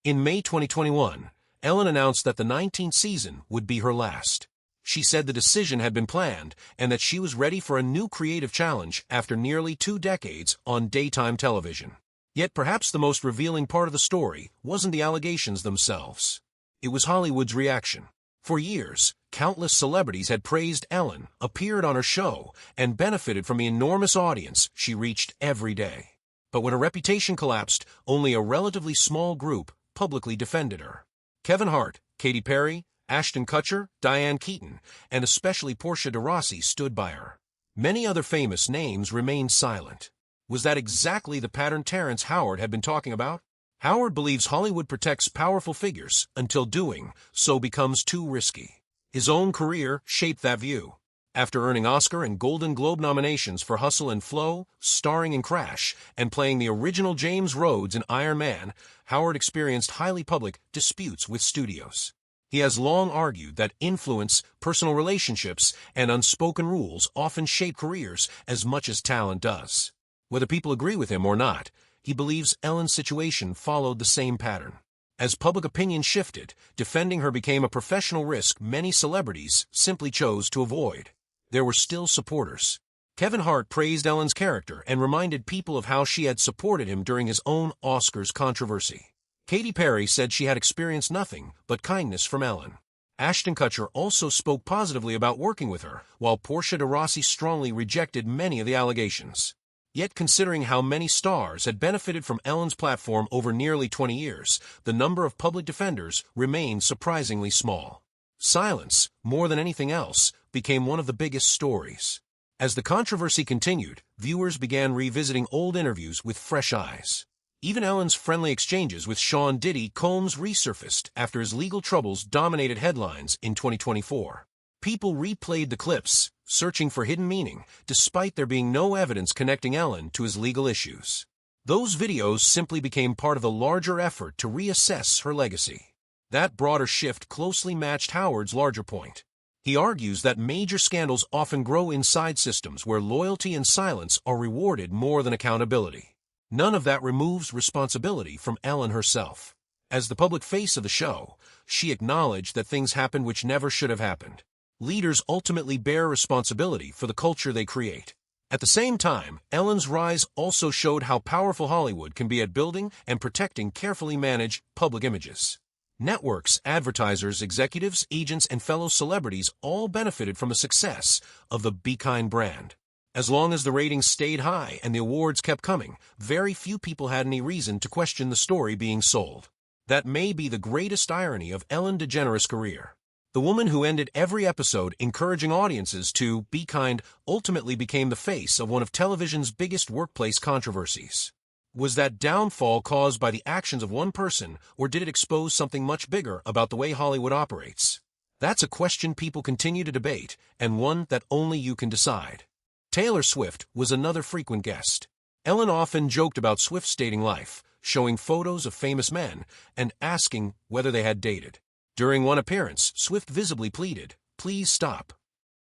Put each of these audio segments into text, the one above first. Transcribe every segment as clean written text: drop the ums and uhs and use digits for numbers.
In May 2021, Ellen announced that the 19th season would be her last. She said the decision had been planned and that she was ready for a new creative challenge after nearly 2 decades on daytime television. Yet perhaps the most revealing part of the story wasn't the allegations themselves. It was Hollywood's reaction. For years, countless celebrities had praised Ellen, appeared on her show, and benefited from the enormous audience she reached every day. But when her reputation collapsed, only a relatively small group publicly defended her. Kevin Hart, Katy Perry, Ashton Kutcher, Diane Keaton, and especially Portia de Rossi stood by her. Many other famous names remained silent. Was that exactly the pattern Terrence Howard had been talking about? Howard believes Hollywood protects powerful figures until doing so becomes too risky. His own career shaped that view. After earning Oscar and Golden Globe nominations for Hustle and Flow, starring in Crash, and playing the original James Rhodes in Iron Man, Howard experienced highly public disputes with studios. He has long argued that influence, personal relationships, and unspoken rules often shape careers as much as talent does. Whether people agree with him or not, he believes Ellen's situation followed the same pattern. As public opinion shifted, defending her became a professional risk many celebrities simply chose to avoid. There were still supporters. Kevin Hart praised Ellen's character and reminded people of how she had supported him during his own Oscars controversy. Katy Perry said she had experienced nothing but kindness from Ellen. Ashton Kutcher also spoke positively about working with her, while Portia de Rossi strongly rejected many of the allegations. Yet considering how many stars had benefited from Ellen's platform over nearly 20 years, the number of public defenders remained surprisingly small. Silence, more than anything else, became one of the biggest stories. As the controversy continued, viewers began revisiting old interviews with fresh eyes. Even Ellen's friendly exchanges with Sean Diddy Combs resurfaced after his legal troubles dominated headlines in 2024. People replayed the clips, searching for hidden meaning, despite there being no evidence connecting Ellen to his legal issues. Those videos simply became part of a larger effort to reassess her legacy. That broader shift closely matched Howard's larger point. He argues that major scandals often grow inside systems where loyalty and silence are rewarded more than accountability. None of that removes responsibility from Ellen herself. As the public face of the show, she acknowledged that things happened which never should have happened. Leaders ultimately bear responsibility for the culture they create. At the same time, Ellen's rise also showed how powerful Hollywood can be at building and protecting carefully managed public images. Networks, advertisers, executives, agents, and fellow celebrities all benefited from the success of the Be Kind brand. As long as the ratings stayed high and the awards kept coming, very few people had any reason to question the story being sold. That may be the greatest irony of Ellen DeGeneres' career. The woman who ended every episode encouraging audiences to be kind ultimately became the face of one of television's biggest workplace controversies. Was that downfall caused by the actions of one person, or did it expose something much bigger about the way Hollywood operates? That's a question people continue to debate, and one that only you can decide. Taylor Swift was another frequent guest. Ellen often joked about Swift's dating life, showing photos of famous men and asking whether they had dated. During one appearance, Swift visibly pleaded, "Please stop."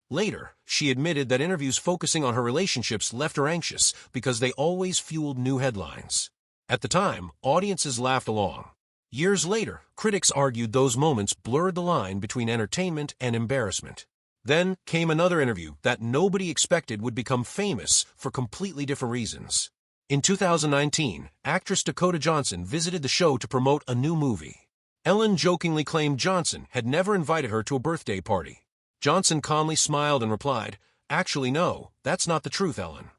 Later, she admitted that interviews focusing on her relationships left her anxious because they always fueled new headlines. At the time, audiences laughed along. Years later, critics argued those moments blurred the line between entertainment and embarrassment. Then came another interview that nobody expected would become famous for completely different reasons. In 2019, actress Dakota Johnson visited the show to promote a new movie. Ellen jokingly claimed Johnson had never invited her to a birthday party. Johnson calmly smiled and replied, "Actually, no, that's not the truth, Ellen."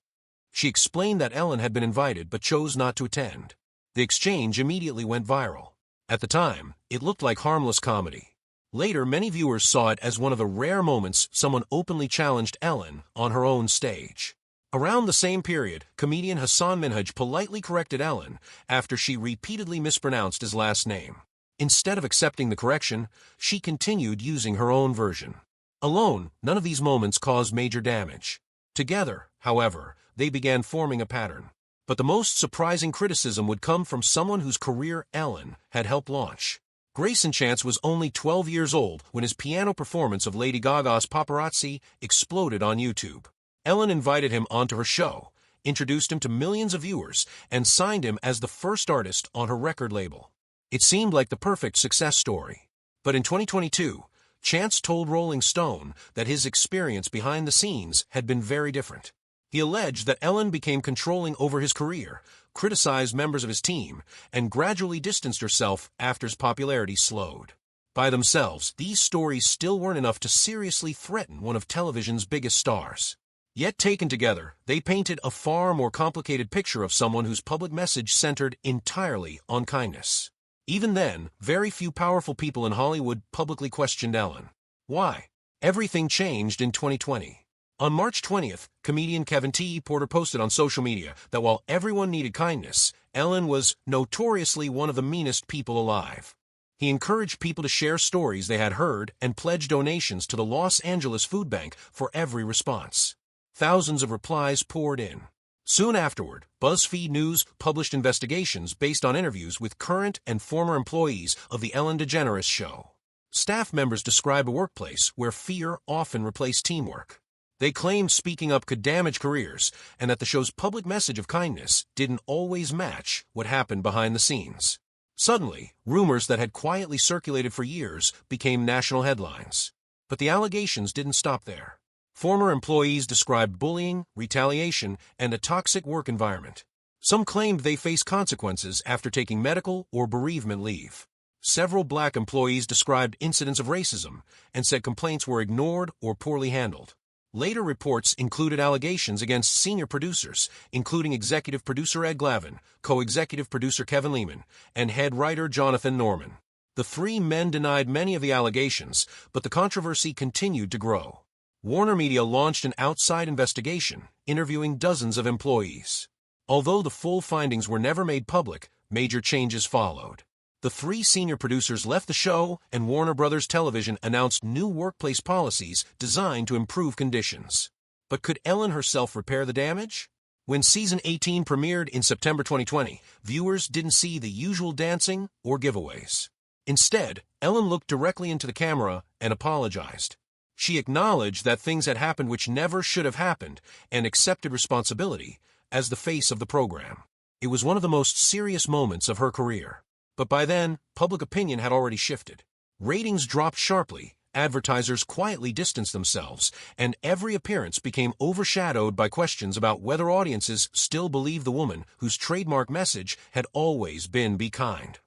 She explained that Ellen had been invited but chose not to attend. The exchange immediately went viral. At the time, it looked like harmless comedy. Later, many viewers saw it as one of the rare moments someone openly challenged Ellen on her own stage. Around the same period, comedian Hassan Minhaj politely corrected Ellen after she repeatedly mispronounced his last name. Instead of accepting the correction, she continued using her own version. Alone, none of these moments caused major damage. Together, however, they began forming a pattern. But the most surprising criticism would come from someone whose career Ellen had helped launch. Greyson Chance was only 12 years old when his piano performance of Lady Gaga's Paparazzi exploded on YouTube. Ellen invited him onto her show, introduced him to millions of viewers, and signed him as the first artist on her record label. It seemed like the perfect success story. But in 2022, Chance told Rolling Stone that his experience behind the scenes had been very different. He alleged that Ellen became controlling over his career, criticized members of his team, and gradually distanced herself after his popularity slowed. By themselves, these stories still weren't enough to seriously threaten one of television's biggest stars. Yet taken together, they painted a far more complicated picture of someone whose public message centered entirely on kindness. Even then, very few powerful people in Hollywood publicly questioned Ellen. Why? Everything changed in 2020. On March 20th, comedian Kevin T. Porter posted on social media that while everyone needed kindness, Ellen was notoriously one of the meanest people alive. He encouraged people to share stories they had heard and pledge donations to the Los Angeles Food Bank for every response. Thousands of replies poured in. Soon afterward, BuzzFeed News published investigations based on interviews with current and former employees of the Ellen DeGeneres show. Staff members described a workplace where fear often replaced teamwork. They claimed speaking up could damage careers and that the show's public message of kindness didn't always match what happened behind the scenes. Suddenly, rumors that had quietly circulated for years became national headlines. But the allegations didn't stop there. Former employees described bullying, retaliation, and a toxic work environment. Some claimed they faced consequences after taking medical or bereavement leave. Several black employees described incidents of racism and said complaints were ignored or poorly handled. Later reports included allegations against senior producers, including executive producer Ed Glavin, co-executive producer Kevin Lehman, and head writer Jonathan Norman. The three men denied many of the allegations, but the controversy continued to grow. Warner Media launched an outside investigation, interviewing dozens of employees. Although the full findings were never made public, major changes followed. The three senior producers left the show, and Warner Bros. Television announced new workplace policies designed to improve conditions. But could Ellen herself repair the damage? When Season 18 premiered in September 2020, viewers didn't see the usual dancing or giveaways. Instead, Ellen looked directly into the camera and apologized. She acknowledged that things had happened which never should have happened and accepted responsibility as the face of the program. It was one of the most serious moments of her career. But by then, public opinion had already shifted. Ratings dropped sharply, advertisers quietly distanced themselves, and every appearance became overshadowed by questions about whether audiences still believed the woman whose trademark message had always been "be kind."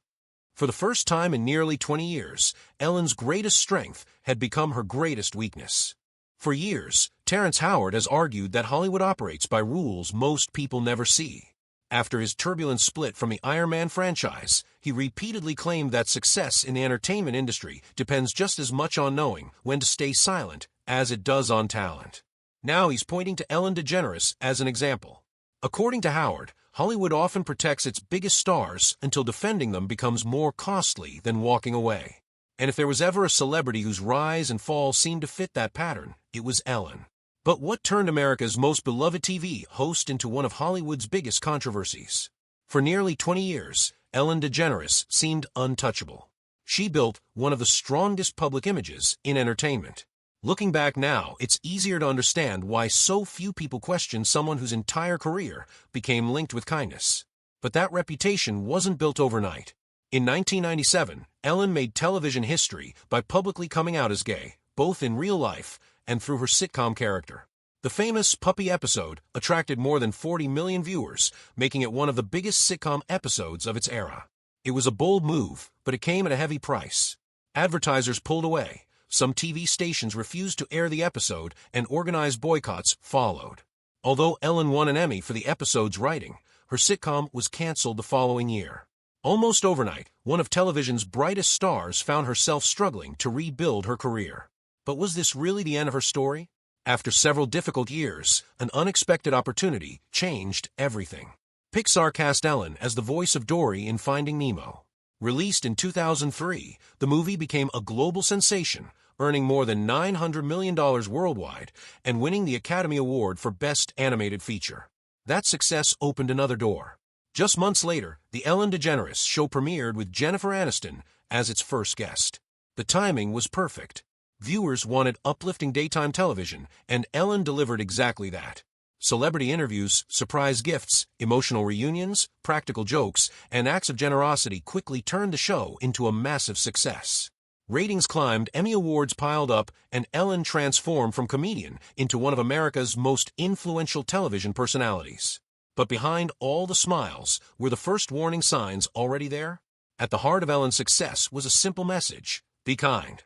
For the first time in nearly 20 years, Ellen's greatest strength had become her greatest weakness. For years, Terrence Howard has argued that Hollywood operates by rules most people never see. After his turbulent split from the Iron Man franchise, he repeatedly claimed that success in the entertainment industry depends just as much on knowing when to stay silent as it does on talent. Now he's pointing to Ellen DeGeneres as an example. According to Howard, Hollywood often protects its biggest stars until defending them becomes more costly than walking away. And if there was ever a celebrity whose rise and fall seemed to fit that pattern, it was Ellen. But what turned America's most beloved TV host into one of Hollywood's biggest controversies? For nearly 20 years, Ellen DeGeneres seemed untouchable. She built one of the strongest public images in entertainment. Looking back now, it's easier to understand why so few people question someone whose entire career became linked with kindness. But that reputation wasn't built overnight. In 1997, Ellen made television history by publicly coming out as gay, both in real life and through her sitcom character. The famous Puppy episode attracted more than 40 million viewers, making it one of the biggest sitcom episodes of its era. It was a bold move, but it came at a heavy price. Advertisers pulled away, some TV stations refused to air the episode, and organized boycotts followed. Although Ellen won an Emmy for the episode's writing, her sitcom was canceled the following year. Almost overnight, one of television's brightest stars found herself struggling to rebuild her career. But was this really the end of her story? After several difficult years, an unexpected opportunity changed everything. Pixar cast Ellen as the voice of Dory in Finding Nemo. Released in 2003, the movie became a global sensation, earning more than $900 million worldwide and winning the Academy Award for Best Animated Feature. That success opened another door. Just months later, the Ellen DeGeneres show premiered with Jennifer Aniston as its first guest. The timing was perfect. Viewers wanted uplifting daytime television, and Ellen delivered exactly that. Celebrity interviews, surprise gifts, emotional reunions, practical jokes, and acts of generosity quickly turned the show into a massive success. Ratings climbed, Emmy Awards piled up, and Ellen transformed from comedian into one of America's most influential television personalities. But behind all the smiles, were the first warning signs already there? At the heart of Ellen's success was a simple message: be kind.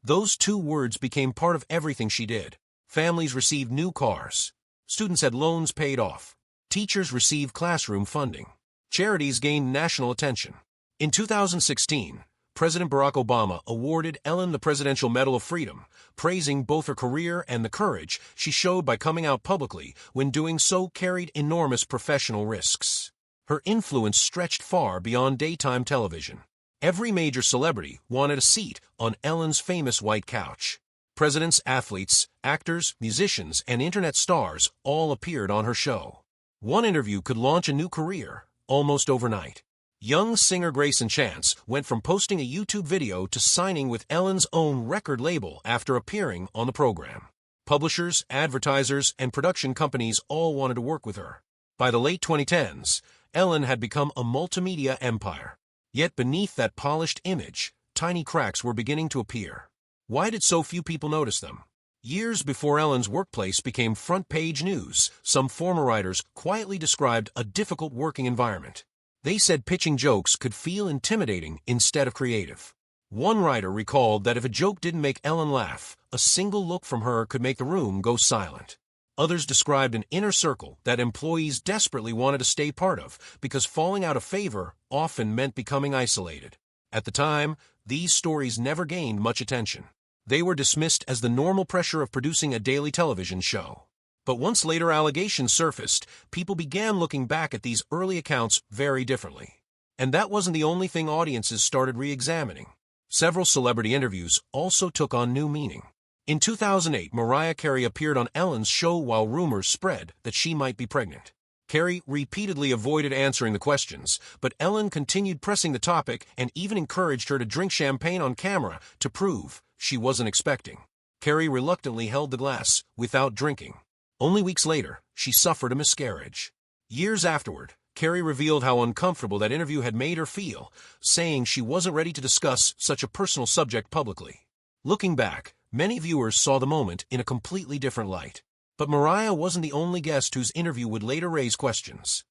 Those two words became part of everything she did. Families received new cars. Students had loans paid off. Teachers received classroom funding. Charities gained national attention. In 2016, President Barack Obama awarded Ellen the Presidential Medal of Freedom, praising both her career and the courage she showed by coming out publicly when doing so carried enormous professional risks. Her influence stretched far beyond daytime television. Every major celebrity wanted a seat on Ellen's famous white couch. Presidents, athletes, actors, musicians, and internet stars all appeared on her show. One interview could launch a new career, almost overnight. Young singer Greyson went from posting a YouTube video to signing with Ellen's own record label after appearing on the program. Publishers, advertisers, and production companies all wanted to work with her. By the late 2010s, Ellen had become a multimedia empire. Yet beneath that polished image, tiny cracks were beginning to appear. Why did so few people notice them? Years before Ellen's workplace became front-page news, some former writers quietly described a difficult working environment. They said pitching jokes could feel intimidating instead of creative. One writer recalled that if a joke didn't make Ellen laugh, a single look from her could make the room go silent. Others described an inner circle that employees desperately wanted to stay part of because falling out of favor often meant becoming isolated. At the time, these stories never gained much attention. They were dismissed as the normal pressure of producing a daily television show. But once later allegations surfaced, people began looking back at these early accounts very differently. And that wasn't the only thing audiences started re-examining. Several celebrity interviews also took on new meaning. In 2008, Mariah Carey appeared on Ellen's show while rumors spread that she might be pregnant. Carey repeatedly avoided answering the questions, but Ellen continued pressing the topic and even encouraged her to drink champagne on camera to prove she wasn't expecting. Carey reluctantly held the glass without drinking. Only weeks later, she suffered a miscarriage. Years afterward, Carey revealed how uncomfortable that interview had made her feel, saying she wasn't ready to discuss such a personal subject publicly. Looking back, many viewers saw the moment in a completely different light. But Mariah wasn't the only guest whose interview would later raise questions.